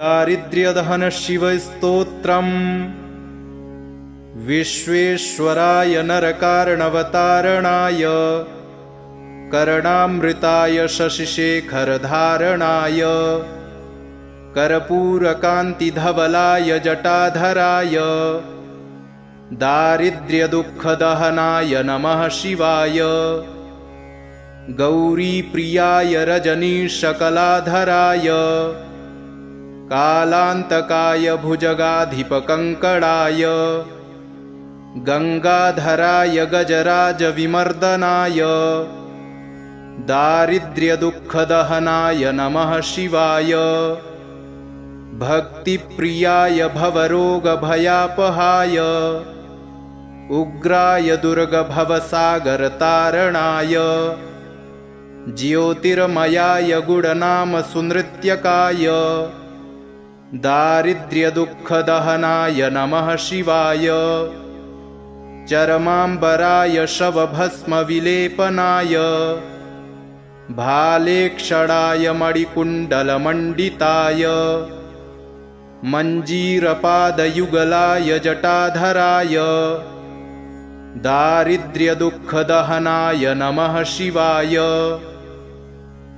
दारिद्र्यदहन शिवस्तोत्रम् विश्वेश्वराय नरकारणवतारणाय करणामृताय शशिशेखरधारणाय कर्पूरकान्तिधवलाय जटाधराय दारिद्र्यदुःखदहनाय नमः शिवाय गौरीप्रियाय रजनीशकलाधराय कालान्तकाय भुजगाधिपकङ्कणाय गंगाधराय गजराजविमर्दनाय दारिद्र्यदुःखदहनाय नमः शिवाय भक्तिप्रियाय भवरोगभयापहाय उग्राय दुर्गभवसागरतारणाय ज्योतिर्मयाय गुणनामसुनृत्यकाय दारिद्र्यदुःखदहनाय नमः शिवाय चरमाम्बराय शवभस्मविलेपनाय भालेक्षणाय मणिकुण्डलमण्डिताय मञ्जीरपादयुगलाय जटाधराय दारिद्र्यदुःखदहनाय नमः शिवाय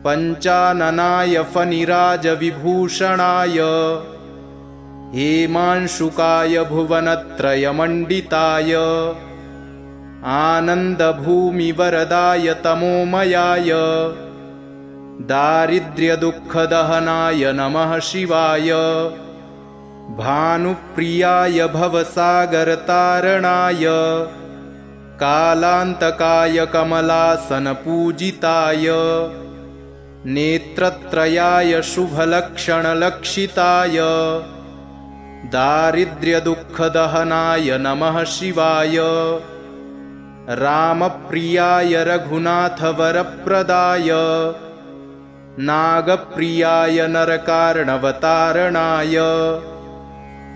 पञ्चाननाय फणिराजविभूषणाय हेमांशुकाय भुवनत्रयमण्डिताय आनन्दभूमिवरदाय तमोमयाय दारिद्र्यदुःखदहनाय नमः शिवाय भानुप्रियाय भवसागरतारणाय कालान्तकाय कमलासनपूजिताय नेत्रत्रयाय शुभलक्षणलक्षिताय दारिद्र्यदुःखदहनाय नमः शिवाय रामप्रियाय रघुनाथवरप्रदाय नागप्रियाय नरकारणवतारणाय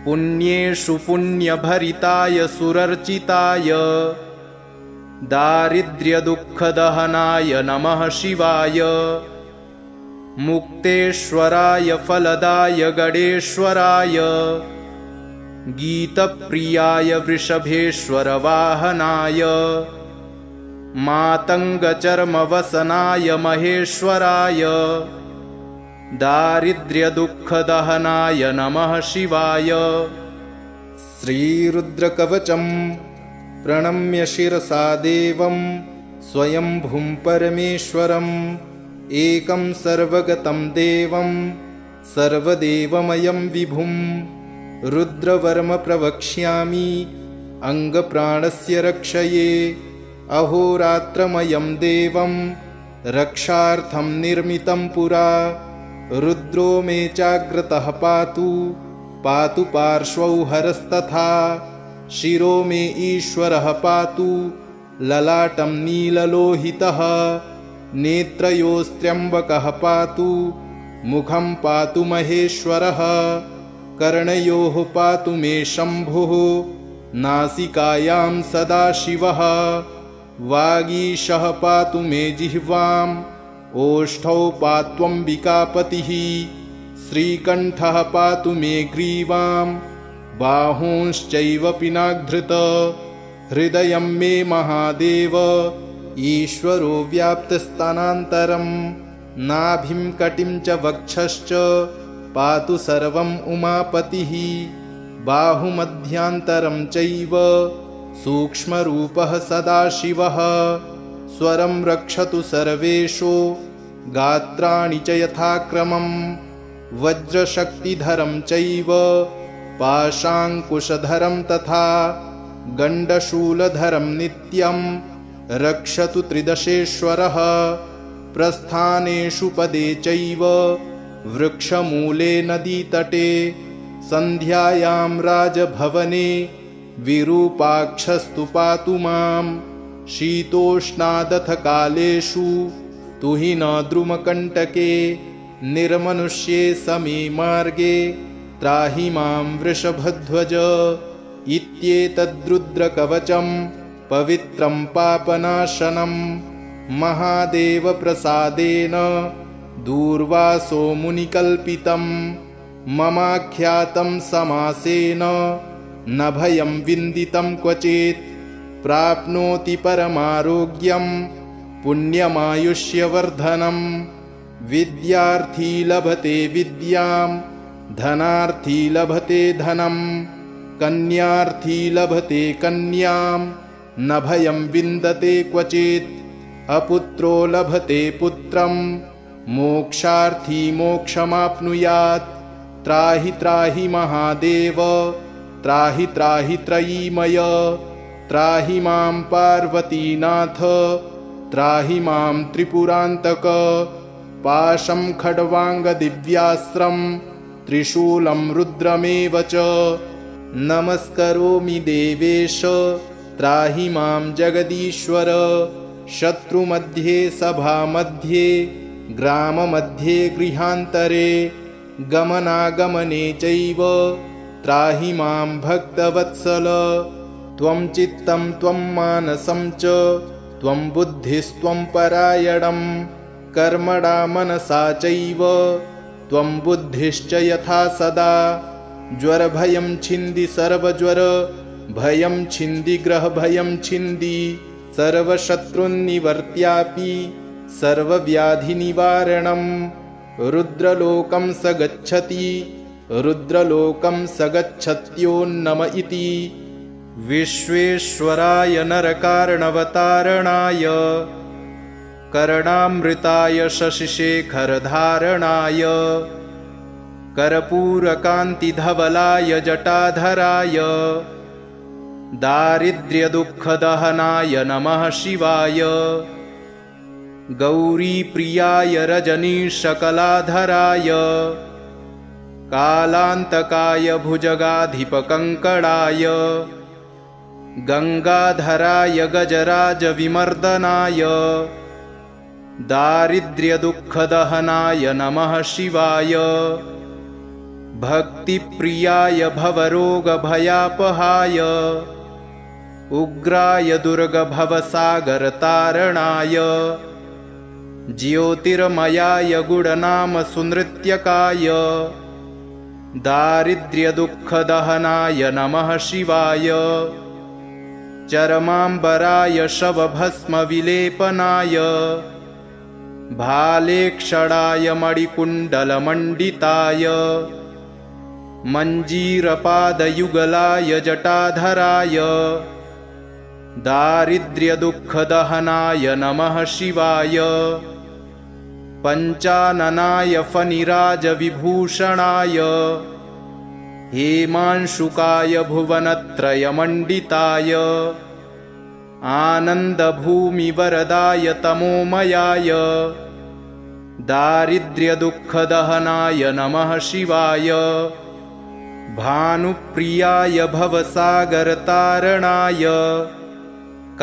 पुण्येषु पुण्यभरिताय सुरर्चिताय दारिद्र्यदुःखदहनाय नमः शिवाय मुक्तेश्वराय फलदाय गणेश्वराय गीतप्रियाय वृषभेश्वरवाहनाय मातङ्गचर्मवसनाय महेश्वराय दारिद्र्यदुःखदहनाय नमः शिवाय श्रीरुद्रकवचं प्रणम्य शिरसा देवं स्वयंभुं परमेश्वरम् एकं सर्वगतं देवं सर्वदेवमयं विभुं रुद्रवर्म प्रवक्ष्यामि अंगप्राणस्य रक्षये अहोरात्रमयं देवं रक्षार्थं निर्मितं पुरा रुद्रो मे चाग्रतः पातु पातु पार्श्वौ हरस्तथा शिरो मे ईश्वरः पातु ललाटं नीललोहितः नेत्रयोस्त्र्यम्बकः पातु मुखं पातु महेश्वरः कर्णयोः पातु मे शम्भुः नासिकायां सदाशिवः वागीशः पातु मे जिह्वाम् ओष्ठौ पात्वम्बिकापतिः श्रीकण्ठः पातु मे ग्रीवां बाहूंश्चैव पिनाधृत हृदयं मे महादेव ईश्वरो व्याप्तस्थानान्तरं नाभिं कटिं च वक्षश्च पातु सर्वम् उमापतिः बाहुमध्यान्तरं चैव सूक्ष्मरूपः सदाशिवः स्वरं रक्षतु सर्वेषु गात्राणि च यथाक्रमं वज्रशक्तिधरं चैव पाशाङ्कुशधरं तथा गण्डशूलधरं नित्यं रक्षतु त्रिदशेश्वरः प्रस्थानेषु पदे चैव वृक्षमूले नदीतटे सन्ध्यायां राजभवने विरूपाक्षस्तु पातु मां शीतोष्णादथ कालेषु तुहिन द्रुमकण्टके निर्मनुष्ये समे मार्गे त्राहि मां वृषभध्वज इत्येतद्रुद्रकवचं पवित्रं पापनाशनं महादेवप्रसादेन दूर्वासो मुनिकल्पितं ममाख्यातं समासेन न भयं विन्दितं क्वचित् प्राप्नोति परमारोग्यं पुण्यमायुष्यवर्धनम् विद्यार्थी लभते विद्यां धनार्थी लभते धनं कन्यार्थी लभते कन्यां न भयं विन्दते क्वचित् अपुत्रो लभते पुत्रं मोक्षार्थी मोक्षमाप्नुयात् त्राहि त्राहि महादेव त्राहि त्राहि त्रयीमय त्राहि मां पार्वतीनाथ त्राहि मां त्रिपुरान्तक पाशं खड्वाङ्गदिव्यास्त्रं त्रिशूलं रुद्रमेव च नमस्करोमि देवेश त्राहि मां जगदीश्वर शत्रुमध्ये सभामध्ये ग्राममध्ये गृहान्तरे गमनागमने चैव त्राहि मां भक्तवत्सल त्वं चित्तं त्वं मानसं च त्वं बुद्धिस्त्वं परायणं कर्मणा मनसा चैव त्वं बुद्धिश्च यथा सदा ज्वरभयं छिन्दि सर्वज्वर भयं छिन्दि ग्रहभयं छिन्दि सर्वशत्रुन्निवर्त्यापि सर्वव्याधिनिवारणम् रुद्रलोकं स गच्छति रुद्रलोकं स गच्छत्योन्नम इति विश्वेश्वराय नरकार्णवतारणाय कर्णामृताय शशिशेखरधारणाय कर्पूरकान्तिधवलाय जटाधराय दारिद्र्यदुःखदहनाय नमः शिवाय गौरीप्रियाय रजनीशकलाधराय कालान्तकाय भुजगाधिपकङ्कणाय गङ्गाधराय गजराजविमर्दनाय दारिद्र्यदुःखदहनाय नमः शिवाय भक्तिप्रियाय भवरोगभयापहाय उग्राय दुर्गभवसागरतारणाय ज्योतिर्मयाय गुणनामसुनृत्यकाय दारिद्र्यदुःखदहनाय नमः शिवाय चरमाम्बराय शवभस्मविलेपनाय भालेक्षणाय मणिकुण्डलमण्डिताय मञ्जीरपादयुगलाय जटाधराय दारिद्र्यदुःखदहनाय नमः शिवाय पञ्चाननाय फणिराजविभूषणाय हेमांशुकाय भुवनत्रयमण्डिताय आनन्दभूमिवरदाय तमोमयाय दारिद्र्यदुःखदहनाय नमः शिवाय भानुप्रियाय भवसागरतारणाय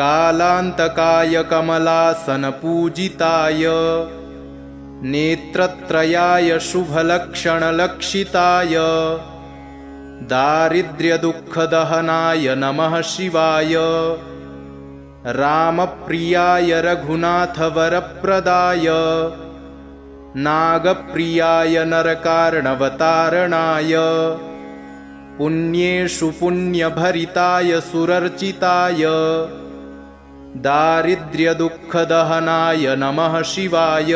कालान्तकाय कमलासनपूजिताय नेत्रत्रयाय शुभलक्षणलक्षिताय दारिद्र्यदुःखदहनाय नमः शिवाय रामप्रियाय रघुनाथवरप्रदाय नागप्रियाय नरकार्णवतारणाय पुण्येषु पुण्यभरिताय सुरर्चिताय दारिद्र्यदुःखदहनाय नमः शिवाय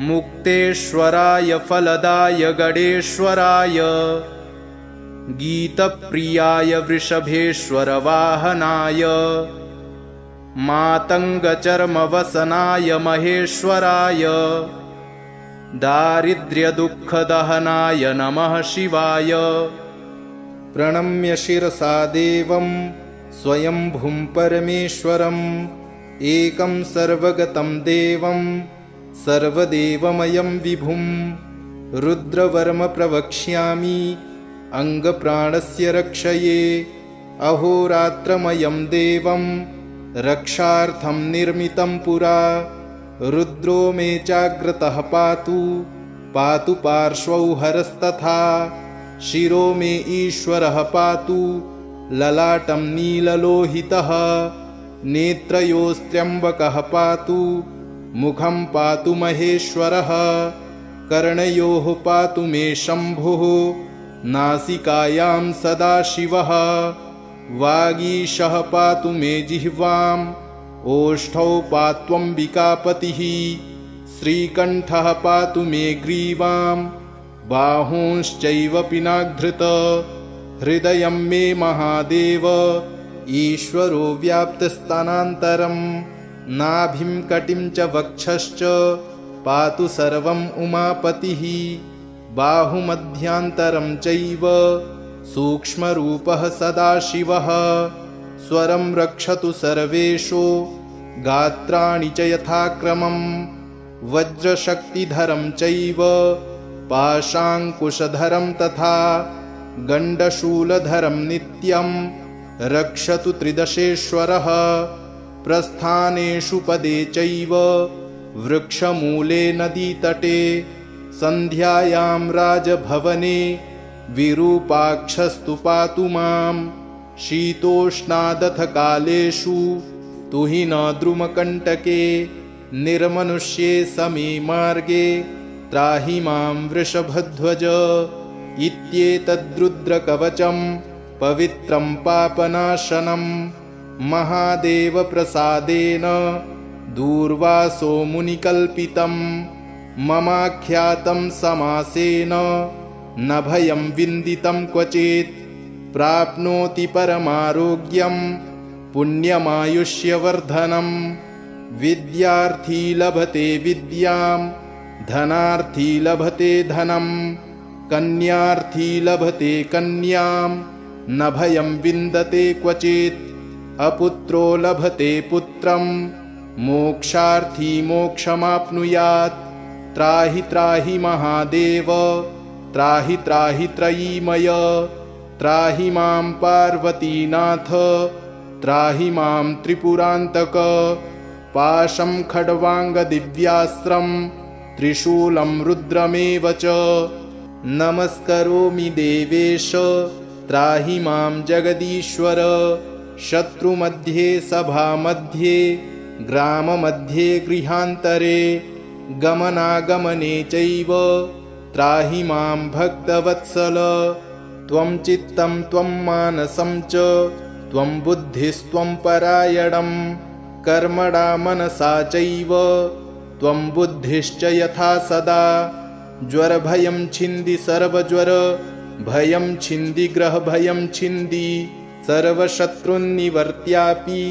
मुक्तेश्वराय फलदाय गणेश्वराय गीतप्रियाय वृषभेश्वरवाहनाय मातङ्गचर्मवसनाय महेश्वराय दारिद्र्यदुःखदहनाय नमः शिवाय प्रणम्य शिरसा देवं स्वयंभुं परमेश्वरम् एकं सर्वगतं देवं सर्वदेवमयं विभुं रुद्रवर्म प्रवक्ष्यामि अङ्गप्राणस्य रक्षये अहोरात्रमयं देवं रक्षार्थं निर्मितं पुरा रुद्रो मे चाग्रतः पातु पातु पार्श्वौ हरस्तथा शिरो मे ईश्वरः पातु ललाटं नीललोहितः नेत्रयोस्त्र्यम्बकः पातु मुखं पातु महेश्वरः कर्णयोः पातु मे शम्भुः नासिकायां सदाशिवः वागीशः पातु मे जिह्वाम् ओष्ठौ पात्वम्बिकापतिः श्रीकण्ठः पातु मे ग्रीवाम् बाहूंश्चैव पिनाधृत हृदयं मे महादेव ईश्वरो व्याप्तस्थानान्तरम् नाभिं कटिं च वक्षश्च पातु सर्वम् उमापतिः बाहुमध्यान्तरं चैव सूक्ष्मरूपः सदाशिवः स्वरं रक्षतु सर्वेषु गात्राणि च यथाक्रमम् वज्रशक्तिधरं चैव पाशाङ्कुशधरं तथा गण्डशूलधरं नित्यं रक्षतु त्रिदशेश्वरः प्रस्थानेषु पदे चैव वृक्षमूले नदीतटे सन्ध्यायां राजभवने विरूपाक्षस्तु पातु मां शीतोष्णादथ कालेषु तुहि न द्रुमकण्टके निर्मनुष्ये समे मार्गे त्राहि मां वृषभध्वज इत्येतद्रुद्रकवचं पवित्रं पापनाशनं महादेवप्रसादेन दूर्वासो मुनिकल्पितं ममाख्यातं समासेन न भयं विन्दितं क्वचित् प्राप्नोति परमारोग्यं पुण्यमायुष्यवर्धनं विद्यार्थी लभते विद्यां धनार्थी लभते धनं कन्यार्थी लभते कन्यां न भयं विन्दते क्वचित् अपुत्रो लभते पुत्रं मोक्षार्थी मोक्षमाप्नुयात् त्राहि त्राहि महादेव त्राहि त्राहि त्रयीमय त्राहि मां पार्वतीनाथ त्राहि मां त्रिपुरान्तक पाशं खड्वाङ्गदिव्यास्त्रं त्रिशूलं रुद्रमेव च नमस्करोमि देवेश त्राहि मां जगदीश्वर शत्रुमध्ये सभामध्ये ग्राममध्ये गृहान्तरे गमनागमने चैव त्राहि मां भक्तवत्सल त्वं चित्तं त्वं मानसं च त्वं बुद्धिस्त्वं परायणं कर्मणा मनसा चैव त्वं बुद्धिश्च यथा सदा ज्वरभयं छिन्दि सर्वज्वर भयं छिन्दि ग्रहभयं छिन्दि सर्वशत्रुन्निवर्त्यापि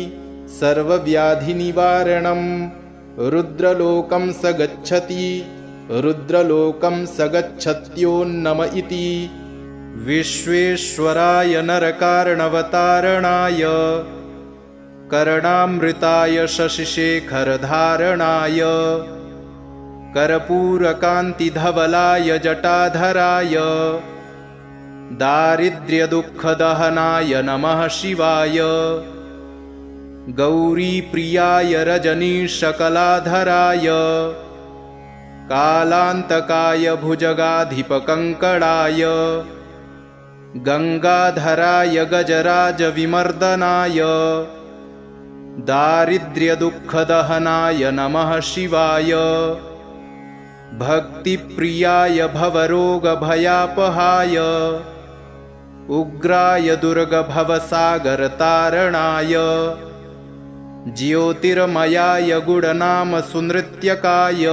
सर्वव्याधिनिवारणं रुद्रलोकं स गच्छति रुद्रलोकं स गच्छत्योन्नम इति विश्वेश्वराय नरकार्णवतारणाय कर्णामृताय शशिशेखरधारणाय कर्पूरकान्तिधवलाय जटाधराय दारिद्र्यदुःखदहनाय नमः शिवाय गौरीप्रियाय रजनीशकलाधराय कालान्तकाय भुजगाधिपकङ्कणाय गङ्गाधराय गजराजविमर्दनाय दारिद्र्यदुःखदहनाय नमः शिवाय भक्तिप्रियाय भवरोगभयापहाय उग्राय दुर्गभवसागरतारणाय ज्योतिर्मयाय गुणनामसुनृत्यकाय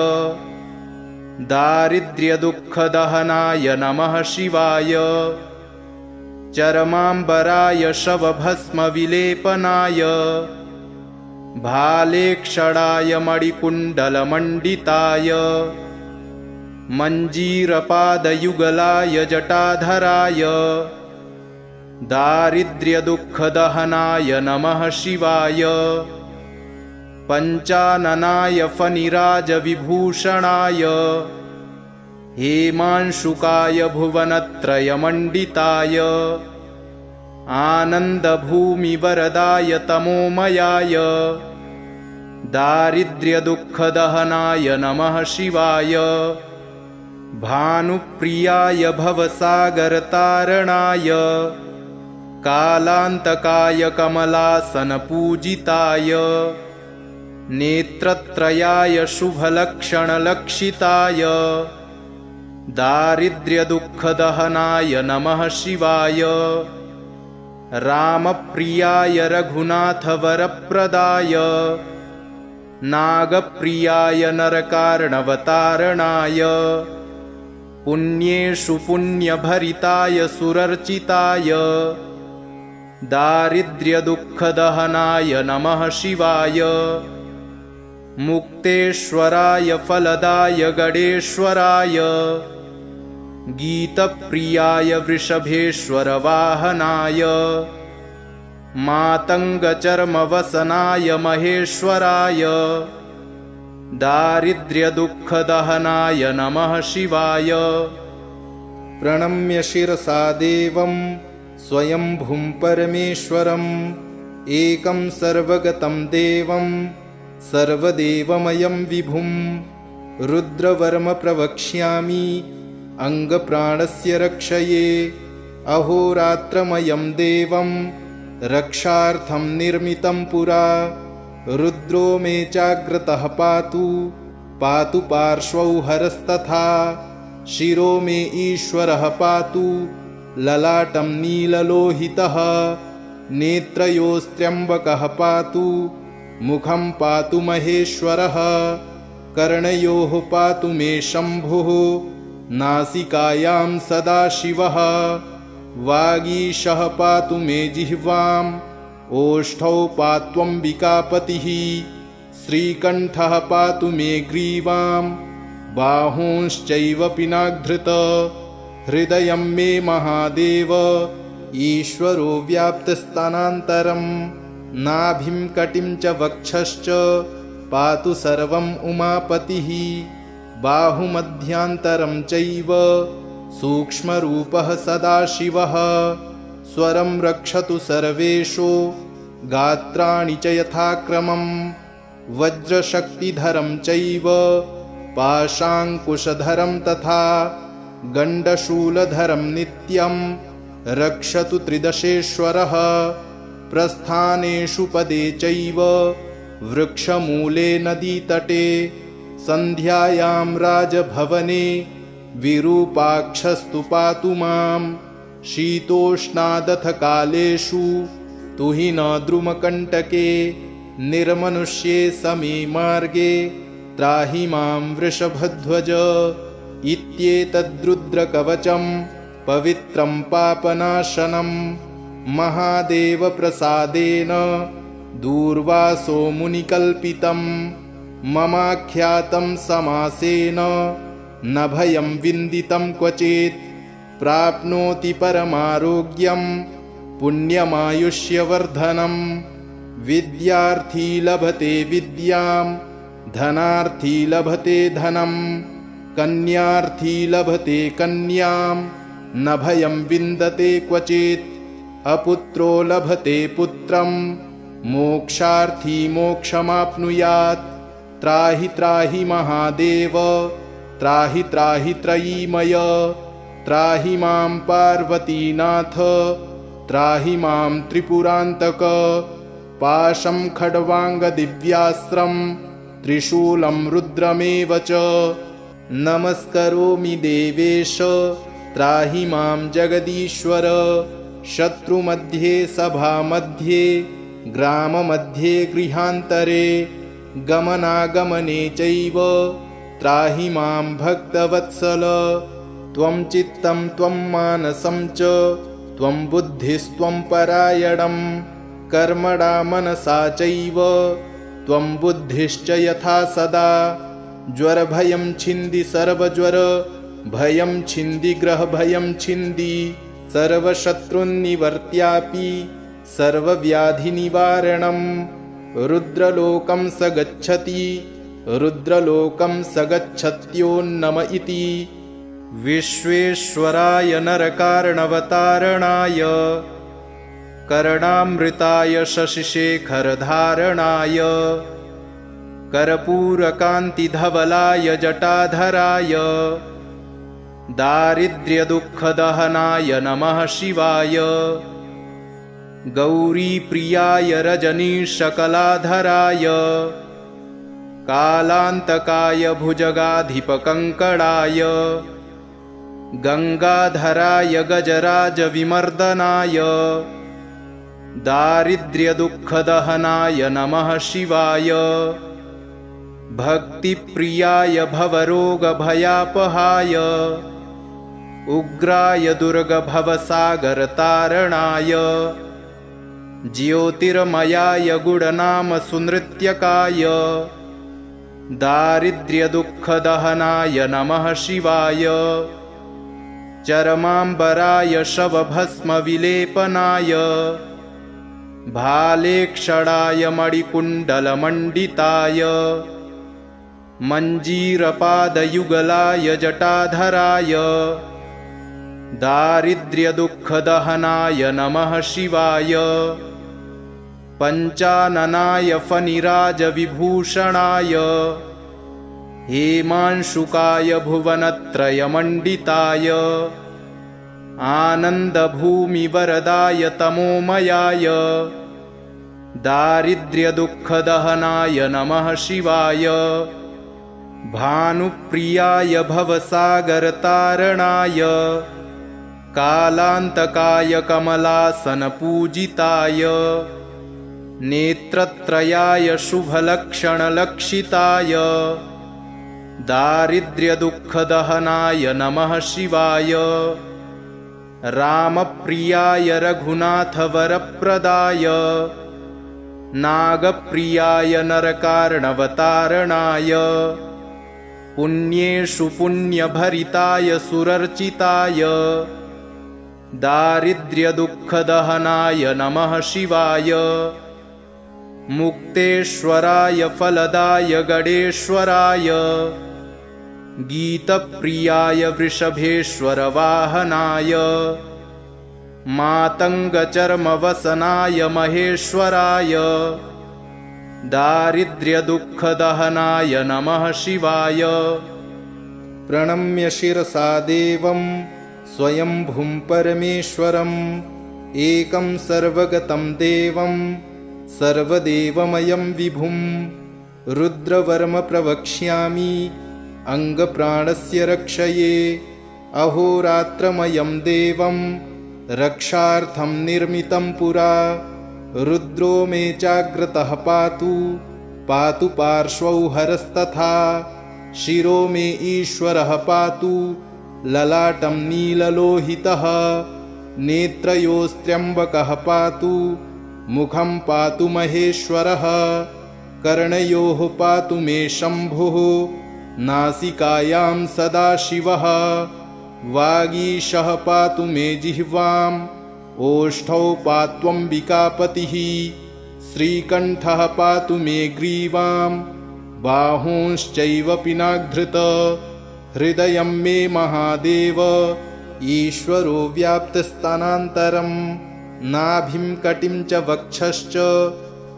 दारिद्र्यदुःखदहनाय नमः शिवाय चरमाम्बराय शवभस्मविलेपनाय भालेक्षणाय मणिकुण्डलमण्डिताय मञ्जीरपादयुगलाय जटाधराय दारिद्र्यदुःखदहनाय नमः शिवाय पञ्चाननाय फणिराजविभूषणाय हेमांशुकाय भुवनत्रयमण्डिताय आनन्दभूमिवरदाय तमोमयाय दारिद्र्यदुःखदहनाय नमः शिवाय भानुप्रियाय भवसागरतारणाय कालान्तकाय कमलासनपूजिताय नेत्रत्रयाय शुभलक्षणलक्षिताय दारिद्र्यदुःखदहनाय नमः शिवाय। रामप्रियाय रघुनाथवरप्रदाय नागप्रियाय नरकार्णवतारणाय पुण्येषु पुण्यभरिताय सुरर्चिताय दारिद्र्यदुःखदहनाय नमः शिवाय। मुक्तेश्वराय फलदाय गणेश्वराय गीतप्रियाय वृषभेश्वरवाहनाय मातङ्गचर्मवसनाय महेश्वराय दारिद्र्यदुःखदहनाय नमः शिवाय। प्रणम्य शिरसा देवं स्वयंभुं परमेश्वरम् एकं सर्वगतं देवं सर्वदेवमयं विभुं रुद्रवर्म प्रवक्ष्यामि अंगप्राणस्य रक्षये। अहोरात्रमयं देवं रक्षार्थं निर्मितं पुरा रुद्रो मे चाग्रतः पातु पातु पार्श्वौ हरस्तथा शिरो मे ईश्वरः पातु ललाटं नीललोहितः नेत्रयोस्त्र्यम्बकः पातु मुखं पातु महेश्वरः कर्णयोः पातु मे शम्भुः नासिकायां सदाशिवः वागीशः पातु मे जिह्वाम् ओष्ठौ पात्वम्बिकापतिः श्रीकण्ठः पातु मे ग्रीवां बाहूंश्चैव पिनाधृत हृदयं मे महादेव ईश्वरो व्याप्तस्थानान्तरम् नाभिं कटिं च वक्षश्च पातु सर्वम् उमापतिः बाहुमध्यान्तरं चैव सूक्ष्मरूपः सदाशिवः स्वरं रक्षतु सर्वेषु गात्राणि च यथाक्रमम् वज्रशक्तिधरं चैव पाशाङ्कुशधरं तथा गण्डशूलधरं नित्यं रक्षतु त्रिदशेश्वरः प्रस्थानेषु पदे चैव वृक्षमूले नदीतटे सन्ध्यायां राजभवने विरूपाक्षस्तु पातु मां शीतोष्णादथ कालेषु तुहि न द्रुमकण्टके निर्मनुष्ये समे मार्गे त्राहि मां वृषभध्वज इत्येतद्रुद्रकवचं पवित्रं पापनाशनं महादेवप्रसादेन दूर्वासो मुनिकल्पितं ममाख्यातं समासेन न भयं विन्दितं क्वचित् प्राप्नोति परमारोग्यं पुण्यमायुष्यवर्धनं विद्यार्थी लभते विद्यां धनार्थी लभते धनं कन्यार्थी लभते कन्यां न भयं विन्दते क्वचित् अपुत्रो लभते पुत्रं मोक्षार्थी मोक्षमाप्नुयात् त्राहि त्राहि महादेव त्राहि त्राहि त्रयीमय त्राहि मां पार्वतीनाथ त्राहि मां त्रिपुरान्तक पाशं खड्वाङ्गदिव्यास्त्रं त्रिशूलं रुद्रमेव च नमस्करोमि देवेश त्राहि मां जगदीश्वर शत्रुमध्ये सभामध्ये ग्राममध्ये गृहान्तरे गमनागमने चैव त्राहि मां भक्तवत्सल त्वं चित्तं त्वं मानसं च त्वं बुद्धिस्त्वं परायणं कर्मणा मनसा चैव त्वं बुद्धिश्च यथा सदा ज्वरभयं छिन्दि सर्वज्वर भयं छिन्दि ग्रहभयं छिन्दि सर्वशत्रुन्निवर्त्यापि सर्वव्याधिनिवारणं रुद्रलोकं स गच्छति रुद्रलोकं स गच्छत्योन्नम इति विश्वेश्वराय नरकार्णवतारणाय कर्णामृताय शशिशेखरधारणाय कर्पूरकान्तिधवलाय जटाधराय दारिद्र्यदुःखदहनाय नमः शिवाय गौरीप्रियाय रजनीशकलाधराय कालान्तकाय भुजगाधिपकङ्कणाय गंगाधराय गजराजविमर्दनाय दारिद्र्यदुःखदहनाय नमः शिवाय भक्तिप्रियाय भवरोगभयापहाय उग्राय दुर्गभवसागरतारणाय ज्योतिर्मयाय गुणनामसुनृत्यकाय दारिद्र्यदुःखदहनाय नमः शिवाय चरमाम्बराय शवभस्मविलेपनाय भालेक्षणाय मणिकुण्डलमण्डिताय मञ्जीरपादयुगलाय जटाधराय दारिद्र्यदुःखदहनाय नमः शिवाय पञ्चाननाय फणिराजविभूषणाय हेमांशुकाय भुवनत्रयमण्डिताय आनन्दभूमिवरदाय तमोमयाय दारिद्र्यदुःखदहनाय नमः शिवाय भानुप्रियाय भवसागरतारणाय कालान्तकाय कमलासनपूजिताय नेत्रत्रयाय शुभलक्षणलक्षिताय दारिद्र्यदुःखदहनाय नमः शिवाय रामप्रियाय रघुनाथवरप्रदाय नागप्रियाय नरकार्णवतारणाय पुण्येषु पुण्यभरिताय सुरर्चिताय दारिद्र्यदुःखदहनाय नमः शिवाय मुक्तेश्वराय फलदाय गणेश्वराय गीतप्रियाय वृषभेश्वरवाहनाय मातङ्गचर्मवसनाय महेश्वराय दारिद्र्यदुःखदहनाय नमः शिवाय प्रणम्य शिरसा देवं स्वयंभुं परमेश्वरम् एकं सर्वगतं देवं सर्वदेवमयं विभुं रुद्रवर्म प्रवक्ष्यामि अंगप्राणस्य रक्षये अहोरात्रमयं देवं रक्षार्थं निर्मितं पुरा रुद्रो मे चाग्रतः पातु पातु पार्श्वौ हरस्तथा शिरो मे ईश्वरः पातु ललाटं नीललोहितः नेत्रयोस्त्र्यम्बकः पातु मुखं पातु महेश्वरः कर्णयोः पातु मे शम्भुः नासिकायां सदाशिवः वागीशः पातु मे जिह्वाम् ओष्ठौ पात्वम्बिकापतिः श्रीकण्ठः पातु मे ग्रीवां बाहूंश्चैव पिनाधृत हृदयं मे महादेव ईश्वरो व्याप्तस्थानान्तरम् नाभिं कटिं च वक्षश्च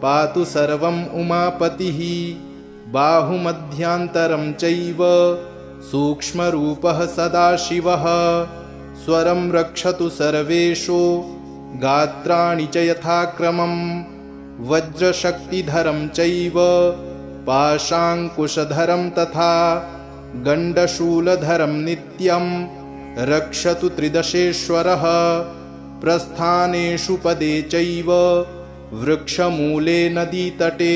पातु सर्वम् उमापतिः बाहुमध्यान्तरं चैव सूक्ष्मरूपः सदाशिवः स्वरं रक्षतु सर्वेषु गात्राणि च यथाक्रमं वज्रशक्तिधरं चैव पाशाङ्कुशधरं तथा गण्डशूलधरं नित्यं रक्षतु त्रिदशेश्वरः प्रस्थानेषु पदे चैव वृक्षमूले नदीतटे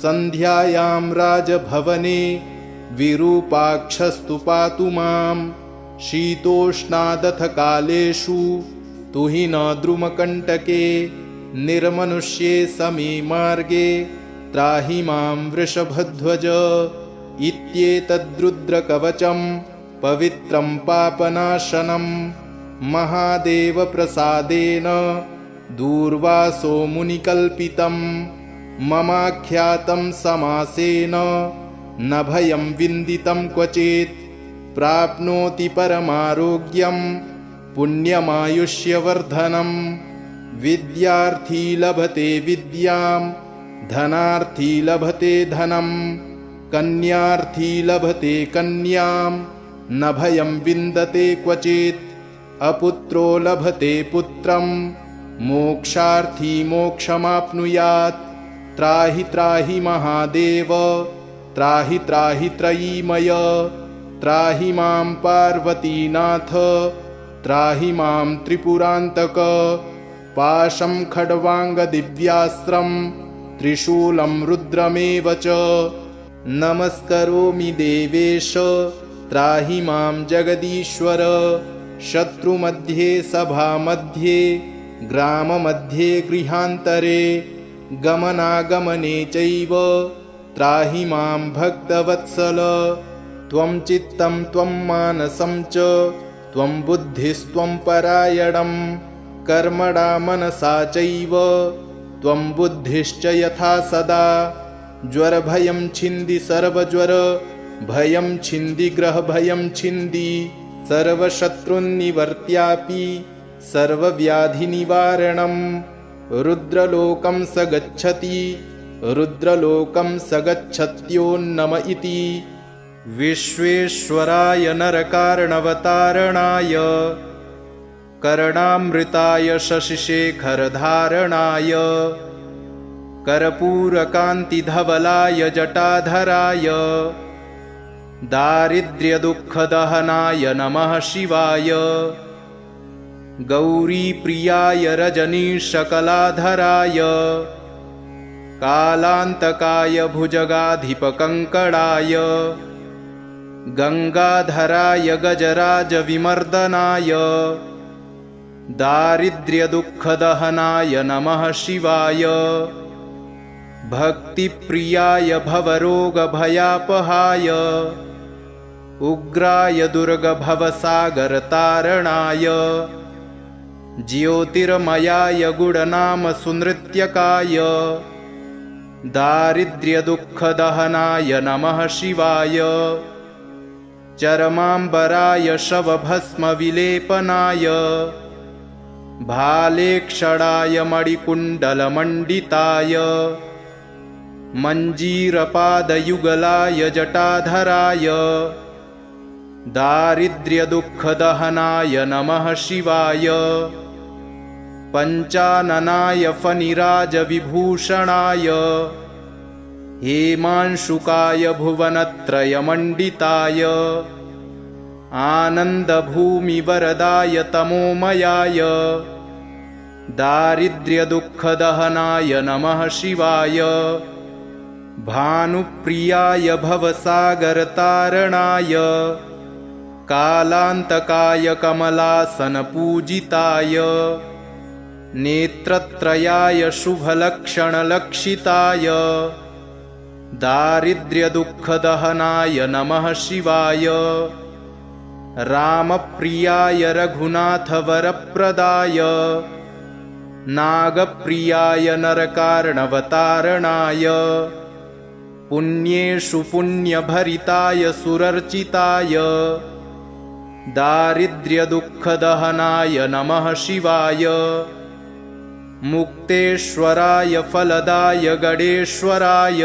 सन्ध्यायां राजभवने विरूपाक्षस्तु पातु मां शीतोष्णादथ कालेषु तुहि न द्रुमकण्टके निर्मनुष्ये समे मार्गे त्राहि मां वृषभध्वज इत्येतद्रुद्रकवचं पवित्रं पापनाशनं महादेवप्रसादेन दूर्वासो मुनिकल्पितं ममाख्यातं समासेन न भयं विन्दितं क्वचित् प्राप्नोति परमारोग्यं पुण्यमायुष्यवर्धनं विद्यार्थी लभते विद्यां धनार्थी लभते धनं कन्यार्थी लभते कन्यां न भयं विन्दते क्वचित् अपुत्रो लभते पुत्रं मोक्षार्थी मोक्षमाप्नुयात् त्राहि त्राहि महादेव त्राहि त्राहि त्रयीमय त्राहि मां पार्वतीनाथ त्राहि मां त्रिपुरान्तक पाशं खड्वाङ्गदिव्यास्त्रं त्रिशूलं रुद्रमेव च नमस्करोमि देवेश त्राहि मां जगदीश्वर शत्रुमध्ये सभामध्ये ग्राममध्ये गृहान्तरे गमनागमने चैव त्राहि मां भक्तवत्सल त्वं चित्तं त्वं मानसं च त्वं बुद्धिस्त्वं परायणं कर्मणा मनसा चैव त्वं बुद्धिश्च यथा सदा ज्वरभयं छिन्दि सर्वज्वर भयं छिन्दि ग्रहभयं छिन्दि सर्वशत्रुन्निवर्त्यापि सर्वव्याधिनिवारणं रुद्रलोकं स गच्छति रुद्रलोकं स गच्छत्योन्नम इति विश्वेश्वराय नरकार्णवतारणाय कर्णामृताय शशिशेखरधारणाय कर्पूरकान्तिधवलाय जटाधराय दारिद्र्यदुःखदहनाय नमः शिवाय गौरीप्रियाय रजनीशकलाधराय कालान्तकाय भुजगाधिपकङ्कणाय गङ्गाधराय गजराजविमर्दनाय दारिद्र्यदुःखदहनाय नमः शिवाय भक्तिप्रियाय भवरोगभयापहाय उग्राय दुर्गभवसागरतारणाय ज्योतिर्मयाय गुणनामसुनृत्यकाय दारिद्र्यदुःखदहनाय नमः शिवाय चरमाम्बराय शवभस्मविलेपनाय भालेक्षणाय मणिकुण्डलमण्डिताय मञ्जीरपादयुगलाय जटाधराय दारिद्र्यदुःखदहनाय नमः शिवाय पञ्चाननाय फणिराजविभूषणाय हेमांशुकाय भुवनत्रयमण्डिताय आनन्दभूमिवरदाय तमोमयाय दारिद्र्यदुःखदहनाय नमः शिवाय भानुप्रियाय भवसागरतारणाय कालान्तकाय कमलासनपूजिताय नेत्रत्रयाय शुभलक्षणलक्षिताय दारिद्र्यदुःखदहनाय नमः शिवाय रामप्रियाय रघुनाथवरप्रदाय नागप्रियाय नरकार्णवतारणाय पुण्येषु पुण्यभरिताय सुरर्चिताय दारिद्र्यदुःखदहनाय नमः शिवाय मुक्तेश्वराय फलदाय गणेश्वराय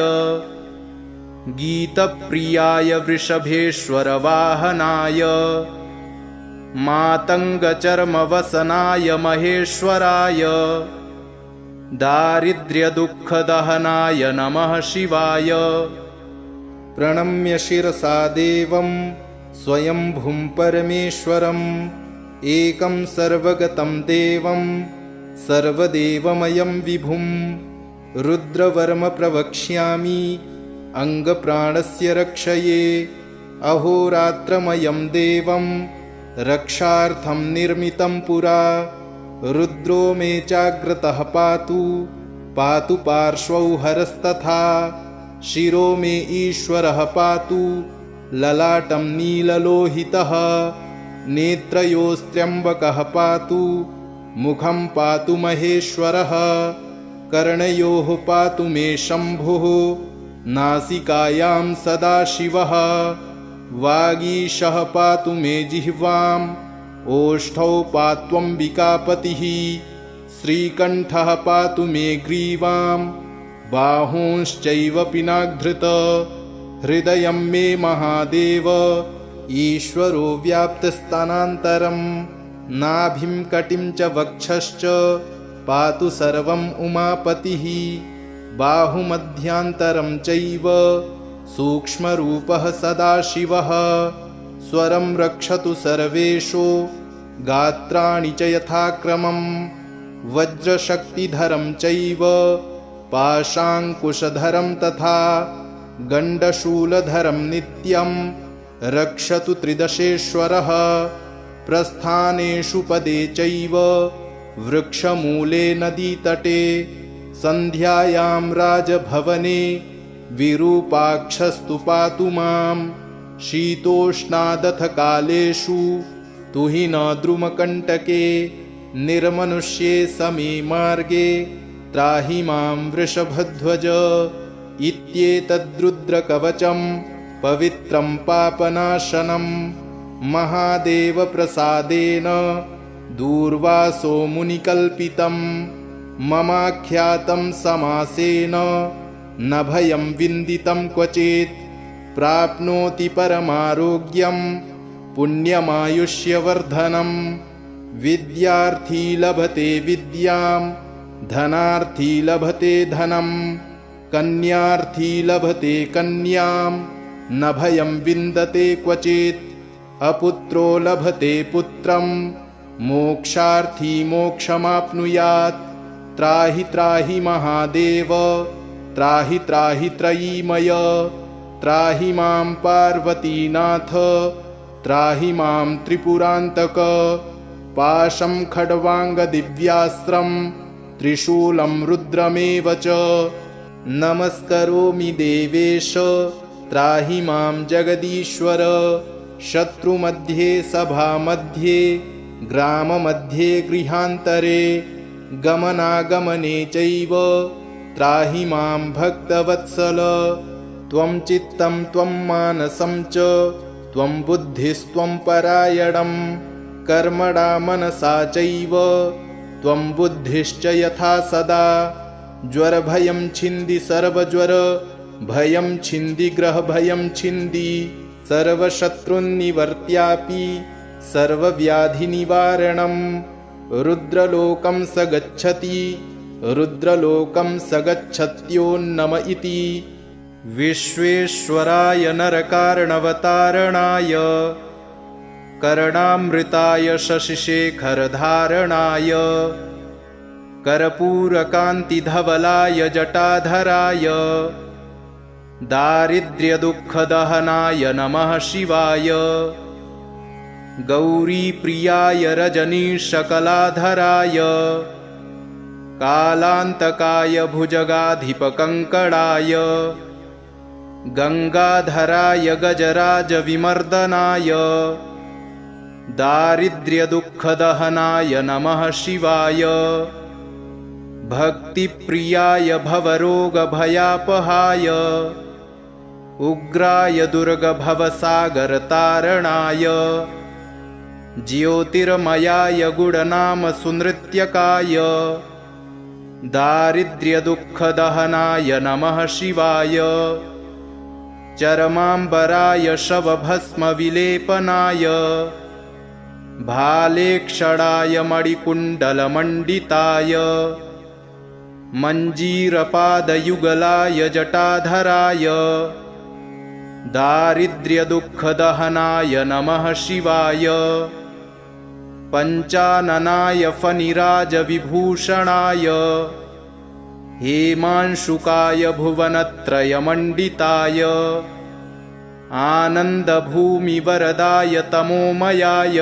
गीतप्रियाय वृषभेश्वरवाहनाय मातङ्गचर्मवसनाय महेश्वराय दारिद्र्यदुःखदहनाय नमः शिवाय प्रणम्य शिरसा देवं स्वयंभुं परमेश्वरम् एकं सर्वगतं देवं सर्वदेवमयं विभुं रुद्रवर्म प्रवक्ष्यामि अङ्गप्राणस्य रक्षये अहोरात्रमयं देवं रक्षार्थं निर्मितं पुरा रुद्रो मे चाग्रतः पातु पातु पार्श्वौ हरस्तथा शिरो मे ईश्वरः पातु ललाटं नीललोहितः नेत्रयोस्त्र्यम्बकः पातु मुखं पातु महेश्वरः कर्णयोः पातु मे शम्भुः नासिकायां सदाशिवः वागीशः पातु मे जिह्वाम् ओष्ठौ पात्वम्बिकापतिः श्रीकण्ठः पातु मे ग्रीवां बाहूंश्चैव पिनाधृत हृदयं मे महादेव ईश्वरो व्याप्तस्तनान्तरं नाभिं कटिं च वक्षश्च पातु सर्वम् उमापतिः बाहुमध्यान्तरं चैव सूक्ष्मरूपः सदाशिवः स्वरं रक्षतु सर्वेषु गात्राणि च यथाक्रमम् वज्रशक्तिधरं चैव पाशाङ्कुशधरं तथा गण्डशूलधरं नित्यं रक्षतु त्रिदशेश्वरः प्रस्थानेषु पदे चैव वृक्षमूले नदीतटे सन्ध्यायां राजभवने विरूपाक्षस्तु पातु मां शीतोष्णादथ कालेषु तुहि न द्रुमकण्टके निर्मनुष्ये समे मार्गे त्राहि मां वृषभध्वज इत्येतद्रुद्रकवचं पवित्रं पापनाशनं महादेवप्रसादेन दूर्वासो मुनिकल्पितं ममाख्यातं समासेन न भयं विन्दितं क्वचित् प्राप्नोति परमारोग्यं पुण्यमायुष्यवर्धनं विद्यार्थी लभते विद्यां धनार्थी लभते धनं कन्यार्थी लभते कन्यां न भयं विन्दते क्वचित् अपुत्रो लभते पुत्रं मोक्षार्थी मोक्षमाप्नुयात् त्राहि त्राहि महादेव त्राहि त्राहि त्रयीमय त्राहि मां पार्वतीनाथ त्राहि मां त्रिपुरान्तक पाशं खड्वाङ्गदिव्यास्त्रं त्रिशूलं रुद्रमेव च नमस्करोमि देवेश त्राहि मां जगदीश्वर शत्रुमध्ये सभामध्ये ग्राममध्ये गृहान्तरे गमनागमने चैव त्राहि मां भक्तवत्सल त्वं चित्तं त्वं मानसं च त्वं बुद्धिस्त्वं परायणं कर्मणा मनसा चैव त्वं बुद्धिश्च यथा सदा ज्वरभयं छिन्दि सर्वज्वर भयं छिन्दि ग्रहभयं छिन्दि सर्वशत्रुन्निवर्त्यापि सर्वव्याधिनिवारणं रुद्रलोकं स गच्छति रुद्रलोकं स गच्छत्योन्नम इति विश्वेश्वराय नरकार्णवतारणाय कर्णामृताय शशिशेखरधारणाय कर्पूरकान्तिधवलाय जटाधराय दारिद्र्यदुःखदहनाय नमः शिवाय गौरीप्रियाय रजनीशकलाधराय कालान्तकाय भुजगाधिपकङ्कणाय गङ्गाधराय गजराजविमर्दनाय दारिद्र्यदुःखदहनाय नमः शिवाय भक्तिप्रियाय भवरोगभयापहाय उग्राय दुर्गभवसागरतारणाय ज्योतिर्मयाय गुणनामसुनृत्यकाय दारिद्र्यदुःखदहनाय नमः शिवाय चरमाम्बराय शवभस्मविलेपनाय भालेक्षणाय मणिकुण्डलमण्डिताय मञ्जीरपादयुगलाय जटाधराय दारिद्र्यदुःखदहनाय नमः शिवाय पञ्चाननाय फणिराजविभूषणाय हेमांशुकाय भुवनत्रयमण्डिताय आनन्दभूमिवरदाय तमोमयाय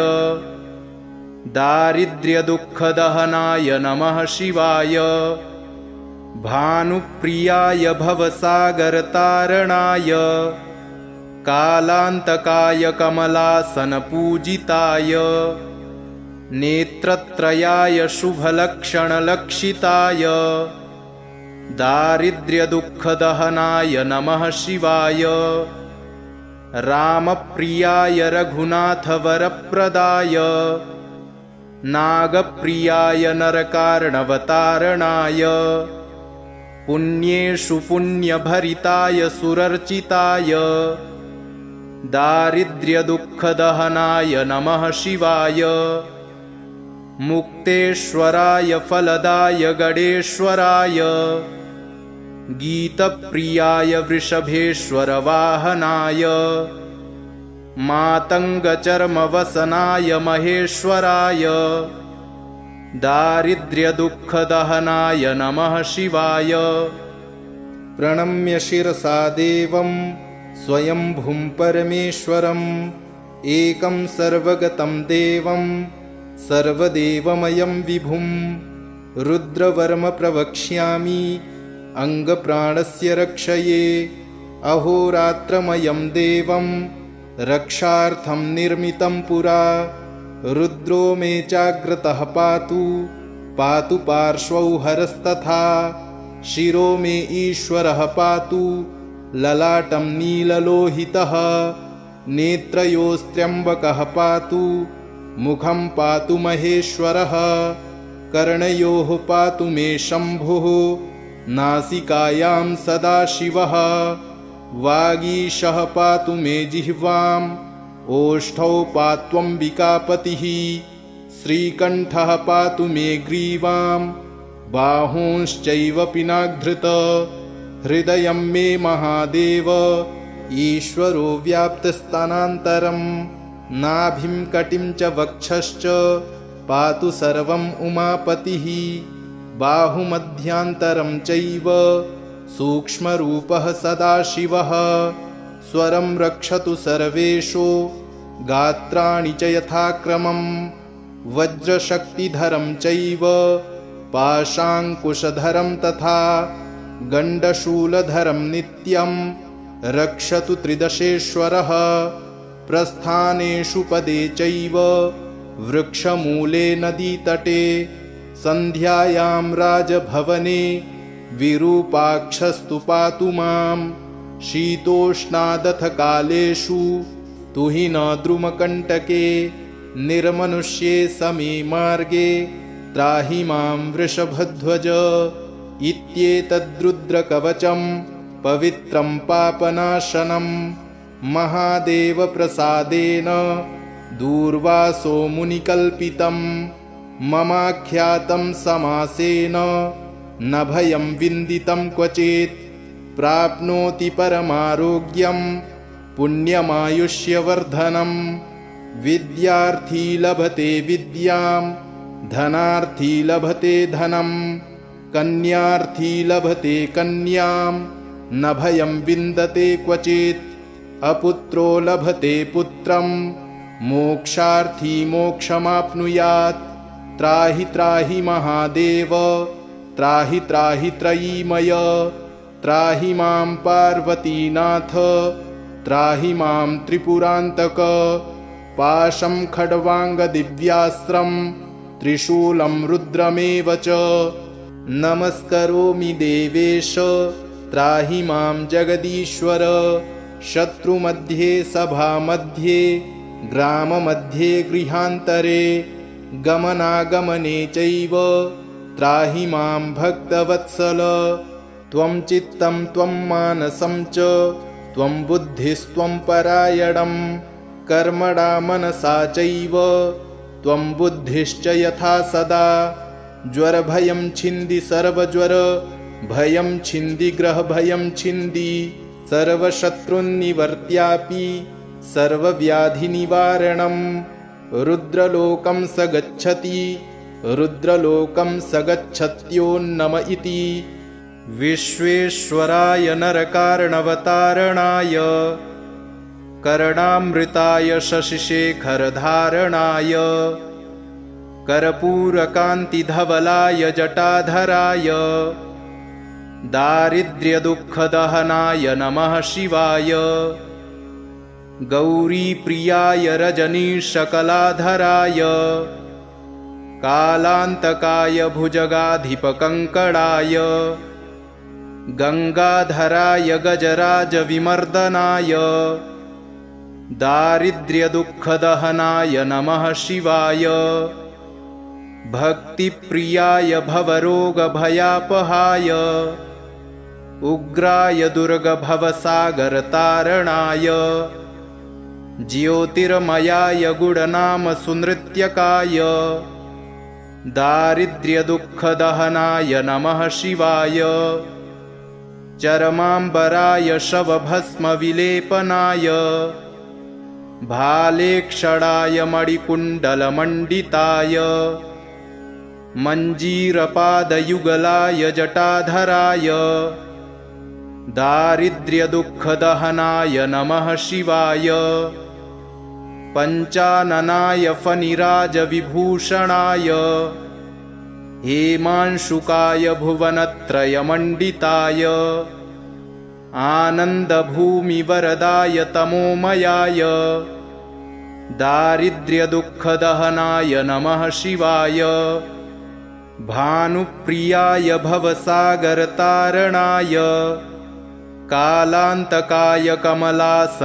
दारिद्र्यदुःखदहनाय नमः शिवाय भानुप्रियाय भवसागरतारणाय कालान्तकाय कमलासनपूजिताय नेत्रत्रयाय शुभलक्षणलक्षिताय दारिद्र्यदुःखदहनाय नमः शिवाय रामप्रियाय रघुनाथवरप्रदाय नागप्रियाय नरकार्णवतारणाय पुण्येषु पुण्यभरिताय सुरर्चिताय दारिद्र्यदुःखदहनाय नमः शिवाय मुक्तेश्वराय फलदाय गणेश्वराय गीतप्रियाय वृषभेश्वरवाहनाय मातङ्गचर्मवसनाय महेश्वराय दारिद्र्यदुःखदहनाय नमः शिवाय। प्रणम्य शिरसा देवं स्वयंभुं परमेश्वरम् एकं सर्वगतं देवं सर्वदेवमयं विभुं रुद्रवर्म प्रवक्ष्यामि अङ्गप्राणस्य रक्षये। अहोरात्रमयं देवं रक्षार्थं निर्मितं पुरा रुद्रो मे चाग्रतः पातु पातु पार्श्वौ हरस्तथा शिरो मे ईश्वरः पातु ललाटं नीललोहितः नेत्रयोस्त्र्यम्बकः पातु मुखं पातु महेश्वरः कर्णयोः पातु मे शम्भुः नासिकायां सदाशिवः वागीशः पातु मे जिह्वाम् ओष्ठौ पात्वम्बिकापतिः श्रीकण्ठः पातु मे ग्रीवां बाहूंश्चैव पिनाधृत हृदयं मे महादेव ईश्वरो व्याप्तस्थानान्तरं नाभिं कटिं च वक्षश्च पातु सर्वम् उमापतिः बाहुमध्यान्तरं चैव सूक्ष्मरूपः सदाशिवः स्वरं रक्षतु सर्वेषु गात्राणि च यथाक्रमं वज्रशक्तिधरं चैव पाशाङ्कुशधरं तथा गण्डशूलधरं नित्यं रक्षतु त्रिदशेश्वरः प्रस्थानेषु पदे चैव वृक्षमूले नदीतटे सन्ध्यायां राजभवने विरूपाक्षस्तु पातु मां शीतोष्णादथ कालेषु तुहिन द्रुमकण्टके निर्मनुष्ये समे मार्गे त्राहि मां वृषभध्वज इत्येतद्रुद्रकवचं पवित्रं पापनाशनं महादेवप्रसादेन दूर्वासो मुनिकल्पितं ममाख्यातं समासेन न भयं विन्दितं क्वचित् प्राप्नोति परमारोग्यं पुण्यमायुष्यवर्धनं विद्यार्थी लभते विद्यां धनार्थी लभते धनं कन्यार्थी लभते कन्यां न भयं विन्दते क्वचित् अपुत्रो लभते पुत्रं मोक्षार्थी मोक्षमाप्नुयात् त्राहि त्राहि महादेव त्राहि त्राहि त्रयीमय त्राहि मां पार्वतीनाथ त्राहि मां त्रिपुरान्तक पाशं खड्वाङ्गदिव्यास्त्रं त्रिशूलं रुद्रमेव च नमस्करोमि देवेश त्राहि मां जगदीश्वर शत्रुमध्ये सभामध्ये ग्राममध्ये गृहान्तरे गमनागमने चैव त्राहि मां भक्तवत्सल त्वं चित्तं त्वं मानसं च त्वं बुद्धिस्त्वं परायणं कर्मणा मनसा चैव त्वं बुद्धिश्च यथा सदा ज्वरभयं छिन्दि सर्वज्वर भयं छिन्दि ग्रहभयं छिन्दि सर्वशत्रुन्निवर्त्यापि सर्वव्याधिनिवारणं रुद्रलोकं स गच्छति रुद्रलोकं स गच्छत्योन्नम इति विश्वेश्वराय नरकार्णवतारणाय कर्णामृताय शशिशेखरधारणाय कर्पूरकान्तिधवलाय जटाधराय दारिद्र्यदुःखदहनाय नमः शिवाय गौरीप्रियाय रजनीशकलाधराय कालान्तकाय भुजगाधिपकङ्कणाय गङ्गाधराय गजराजविमर्दनाय दारिद्र्यदुःखदहनाय नमः शिवाय भक्तिप्रियाय भवरोगभयापहाय उग्राय दुर्गभवसागरतारणाय ज्योतिर्मयाय गुणनामसुनृत्यकाय दारिद्र्यदुःखदहनाय नमः शिवाय चरमाम्बराय शवभस्मविलेपनाय भालेक्षणाय मणिकुण्डलमण्डिताय मञ्जीरपादयुगलाय जटाधराय दारिद्र्यदुःखदहनाय नमः शिवाय पञ्चाननाय फणिराजविभूषणाय हेमांशुकाय भुवनत्रयमण्डिताय आनन्दभूमिवरदाय तमोमयाय दारिद्र्यदुःखदहनाय नमः शिवाय भानुप्रियाय भवसागरतारणाय कालान्तकाय कमलासनपूजिताय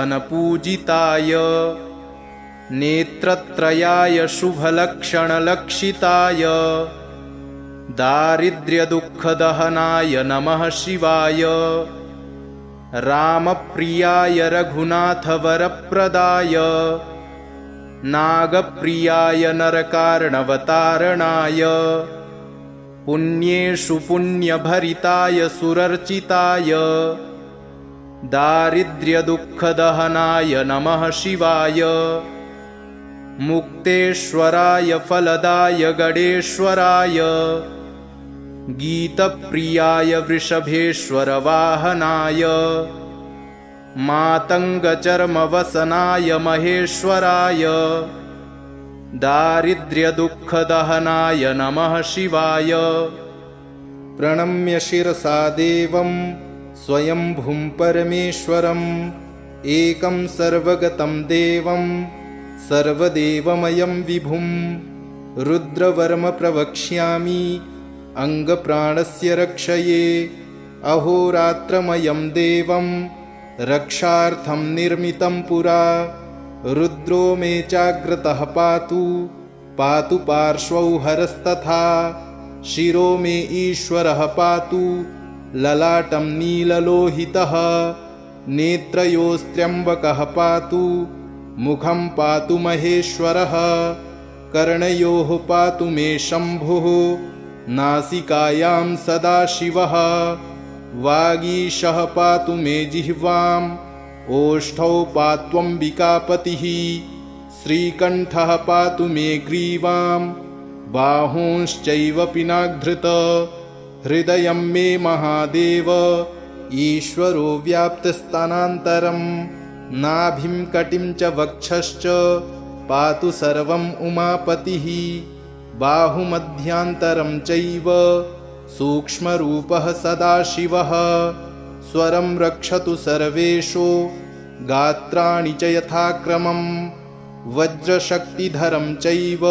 नेत्रत्रयाय शुभलक्षणलक्षिताय दारिद्र्यदुःखदहनाय नमः शिवाय रामप्रियाय रघुनाथवरप्रदाय नागप्रियाय नरकार्णवतारणाय पुण्येषु पुण्यभरिताय सुरर्चिताय दारिद्र्यदुःखदहनाय नमः शिवाय मुक्तेश्वराय फलदाय गणेश्वराय गीतप्रियाय वृषभेश्वरवाहनाय मातङ्गचर्मवसनाय महेश्वराय दारिद्र्यदुःखदहनाय नमः शिवाय प्रणम्य शिरसा देवं स्वयंभुं परमेश्वरम् एकं सर्वगतं देवं सर्वदेवमयं विभुं रुद्रवर्म प्रवक्ष्यामि अङ्गप्राणस्य रक्षये अहोरात्रमयं देवं रक्षार्थं निर्मितं पुरा रुद्रो मे चाग्रतः पातु पातु पार्श्वौ हरस्तथा शिरो मे ईश्वरः पातु ललाटं नीललोहितः नेत्रयोस्त्र्यम्बकः पातु मुखं पातु महेश्वरः कर्णयोः पातु मे शम्भुः नासिकायां सदाशिवः वागीशः पातु मे जिह्वाम् ओष्ठौ पात्वम्बिकापतिः श्रीकण्ठः पातु मे ग्रीवां बाहूंश्चैव पिनाधृत हृदयं मे महादेव ईश्वरो व्याप्तस्थानान्तरम् नाभिं कटिं च वक्षश्च पातु सर्वम् उमापतिः बाहुमध्यान्तरं चैव सूक्ष्मरूपः सदाशिवः स्वरं रक्षतु सर्वेषु गात्राणि च यथाक्रमम् वज्रशक्तिधरं चैव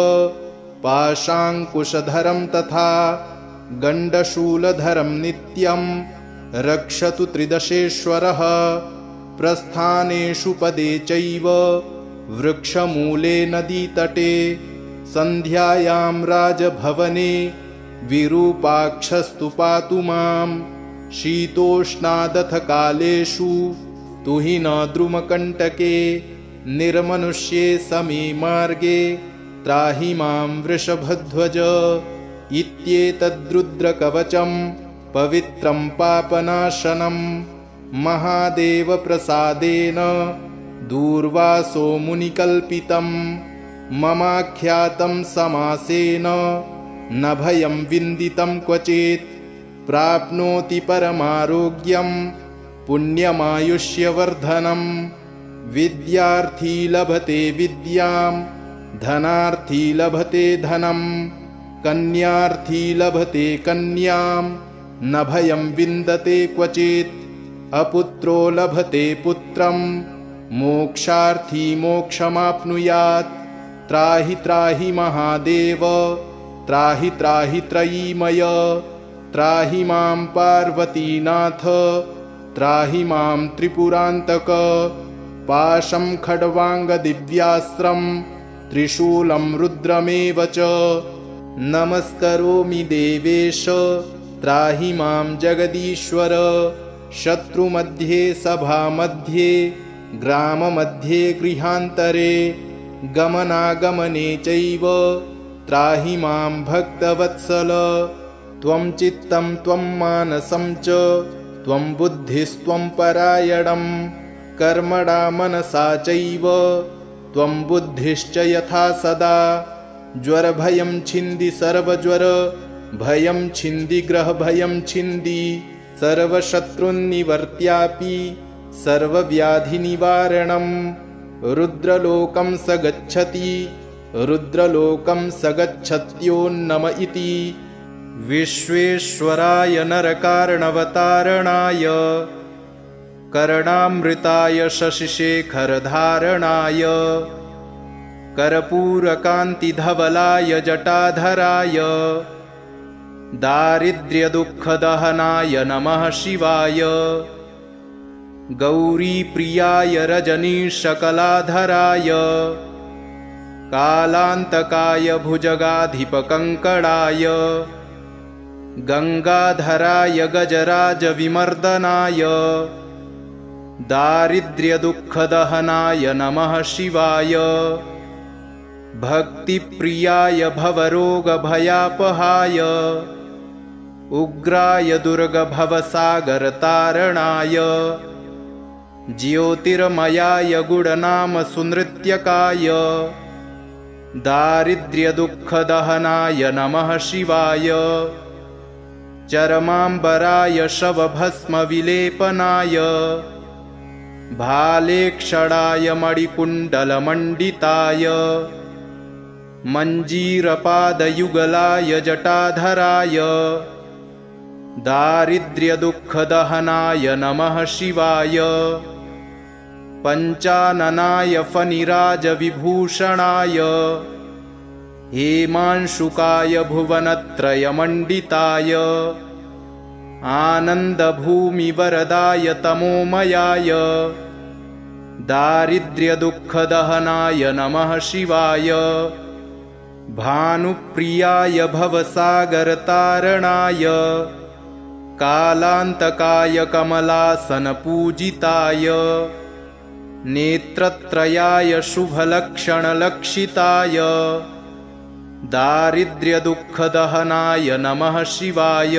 पाशाङ्कुशधरं तथा गण्डशूलधरं नित्यं रक्षतु त्रिदशेश्वरः प्रस्थानेषु पदे चैव वृक्षमूले नदीतटे सन्ध्यायां राजभवने विरूपाक्षस्तु पातु मां शीतोष्णादथ कालेषु तुहि न द्रुमकण्टके निर्मनुष्ये समे मार्गे त्राहि मां वृषभध्वज इत्येतद्रुद्रकवचं पवित्रं पापनाशनं महादेवप्रसादेन दूर्वासो मुनिकल्पितं ममाख्यातं समासेन न भयं विन्दितं क्वचित् प्राप्नोति परमारोग्यं पुण्यमायुष्यवर्धनं विद्यार्थी लभते विद्यां धनार्थी लभते धनं कन्यार्थी लभते कन्यां न भयं विन्दते क्वचित् अपुत्रो लभते पुत्रं मोक्षार्थी मोक्षमाप्नुयात् त्राहि त्राहि महादेव त्राहि त्राहि त्रयीमय त्राहि मां पार्वतीनाथ त्राहि मां त्रिपुरान्तक पाशं खड्वाङ्गदिव्यास्त्रं त्रिशूलं रुद्रमेव च नमस्करोमि देवेश त्राहि मां जगदीश्वर शत्रुमध्ये सभामध्ये ग्राममध्ये गृहान्तरे गमनागमने चैव त्राहि मां भक्तवत्सल त्वं चित्तं त्वं मानसं च त्वं बुद्धिस्त्वं परायणं कर्मणा मनसा चैव त्वं बुद्धिश्च यथा सदा ज्वरभयं छिन्दि सर्वज्वर भयं छिन्दि ग्रहभयं छिन्दि सर्वशत्रुन्निवर्त्यापि सर्वव्याधिनिवारणं रुद्रलोकं स गच्छति रुद्रलोकं स गच्छत्यो नम इति विश्वेश्वराय नरकार्णवतारणाय कर्णामृताय शशिशेखरधारणाय कर्पूरकान्तिधवलाय जटाधराय दारिद्र्यदुःखदहनाय नमः शिवाय गौरीप्रियाय रजनीशकलाधराय कालान्तकाय भुजगाधिपकङ्कणाय गङ्गाधराय गजराजविमर्दनाय दारिद्र्यदुःखदहनाय नमः शिवाय भक्तिप्रियाय भवरोगभयापहाय उग्राय दुर्गभवसागरतारणाय ज्योतिर्मयाय गुणनामसुनृत्यकाय दारिद्र्यदुःखदहनाय नमः शिवाय चरमाम्बराय शवभस्मविलेपनाय भालेक्षणाय मणिकुण्डलमण्डिताय मञ्जीरपादयुगलाय जटाधराय दारिद्र्यदुःखदहनाय नमः शिवाय पञ्चाननाय फणिराजविभूषणाय हेमांशुकाय भुवनत्रयमण्डिताय आनन्दभूमिवरदाय तमोमयाय दारिद्र्यदुःखदहनाय नमः शिवाय भानुप्रियाय भवसागरतारणाय कालान्तकाय कमलासनपूजिताय नेत्रत्रयाय शुभलक्षणलक्षिताय दारिद्र्यदुःखदहनाय नमः शिवाय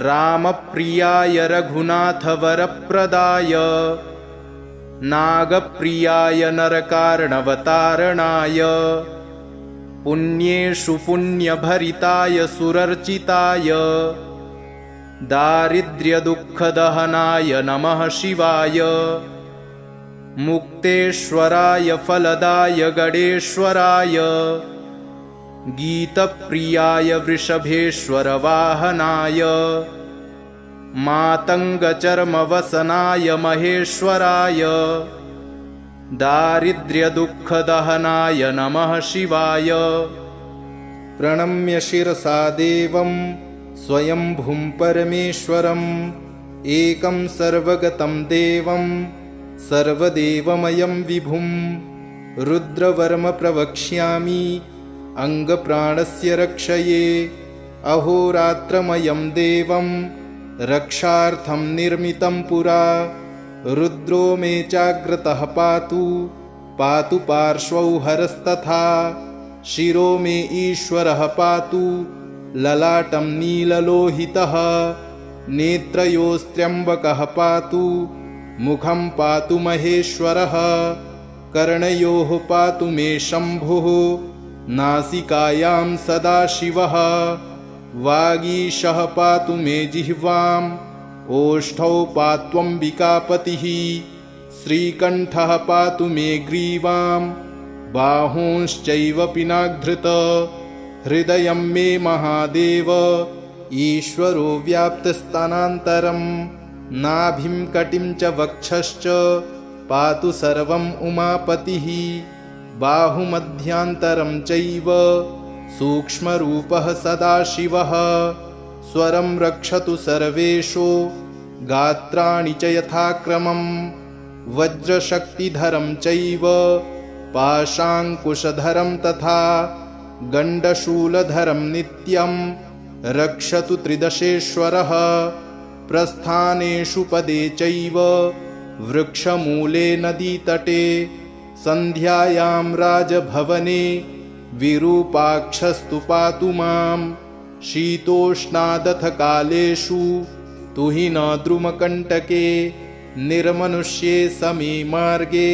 रामप्रियाय रघुनाथवरप्रदाय नागप्रियाय नरकार्णवतारणाय पुण्येषु पुण्यभरिताय सुरर्चिताय दारिद्र्यदुःखदहनाय नमः शिवाय मुक्तेश्वराय फलदाय गणेश्वराय गीतप्रियाय वृषभेश्वरवाहनाय मातङ्गचर्मवसनाय महेश्वराय दारिद्र्यदुःखदहनाय नमः शिवाय प्रणम्य शिरसा देवं स्वयंभुं परमेश्वरम् एकं सर्वगतं देवं सर्वदेवमयं विभुं रुद्रवर्म प्रवक्ष्यामि अङ्गप्राणस्य रक्षये अहोरात्रमयं देवं रक्षार्थं निर्मितं पुरा रुद्रो मे चाग्रतः पातु पातु पार्श्वौ हरस्तथा शिरो मे ईश्वरः पातु ललाटं नीललोहितः नेत्रयोस्त्र्यम्बकः पातु मुखं पातु महेश्वरः कर्णयोः पातु मे शम्भुः नासिकायां सदाशिवः वागीशः पातु मे जिह्वाम् ओष्ठौ पात्वम्बिकापतिः श्रीकण्ठः पातु मे ग्रीवां बाहूंश्चैव पिनाधृत हृदयं मे महादेव ईश्वरो व्याप्तस्थानान्तरं नाभिं कटिं च वक्षश्च पातु सर्वम् उमापतिः बाहुमध्यान्तरं चैव सूक्ष्मरूपः सदाशिवः स्वरं रक्षतु सर्वेषु गात्राणि च यथाक्रमं वज्रशक्तिधरं चैव पाशाङ्कुशधरं तथा गण्डशूलधरं नित्यं रक्षतु त्रिदशेश्वरः प्रस्थानेषु पदे चैव वृक्षमूले नदीतटे सन्ध्यायां राजभवने विरूपाक्षस्तु पातु मां शीतोष्णादथ कालेषु तुहिन द्रुमकण्टके निर्मनुष्ये समे मार्गे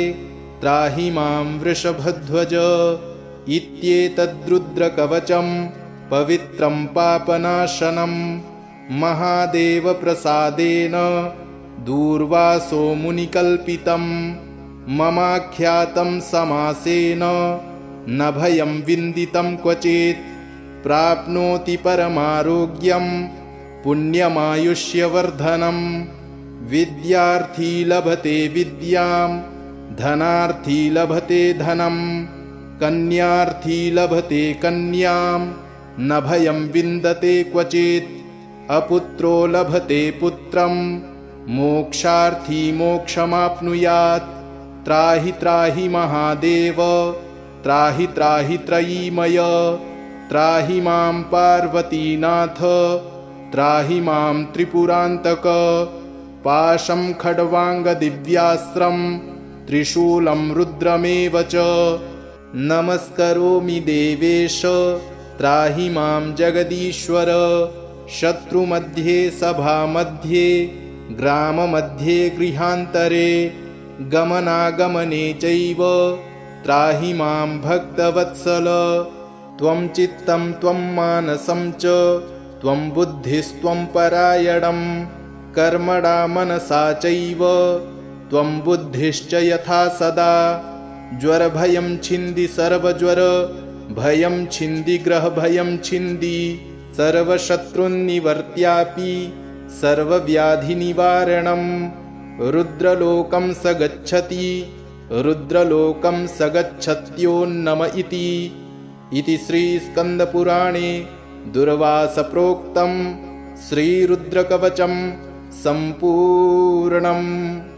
त्राहि मां वृषभध्वज। इत्येतद्रुद्रकवचं पवित्रं पापनाशनं महादेवप्रसादेन दूर्वासो मुनिकल्पितं। ममाख्यातं समासेन न भयं विन्दितं क्वचित्। प्राप्नोति परमारोग्यं पुण्यमायुष्यवर्धनं। विद्यार्थी लभते विद्यां धनार्थी लभते धनं। कन्यार्थी लभते कन्यां न भयं विन्दते क्वचित्। अपुत्रो लभते पुत्रं मोक्षार्थी मोक्षमाप्नुयात्। त्राहि त्राहि महादेव त्राहि त्राहि त्रयीमय। त्राहि मां पार्वतीनाथ त्राहि मां त्रिपुरान्तक। पाशं खड्वाङ्गदिव्यास्त्रं त्रिशूलं रुद्रमेव च। नमस्करोमि देवेश त्राहि मां जगदीश्वर। शत्रुमध्ये सभामध्ये ग्राममध्ये गृहान्तरे गमनागमने चैव त्राहि मां भक्तवत्सल। त्वं चित्तं त्वं मानसं च त्वं बुद्धिस्त्वं परायणं। कर्मणा मनसा चैव त्वं बुद्धिश्च यथा सदा। ज्वरभयं छिन्दि सर्वज्वर भयं छिन्दि ग्रहभयं छिन्दि। सर्वशत्रुन्निवर्त्यापि सर्वव्याधिनिवारणं। रुद्रलोकं स गच्छति रुद्रलोकं स गच्छत्योन्नम इति श्रीस्कन्दपुराणे दुर्वासप्रोक्तं श्रीरुद्रकवचं सम्पूर्णम्।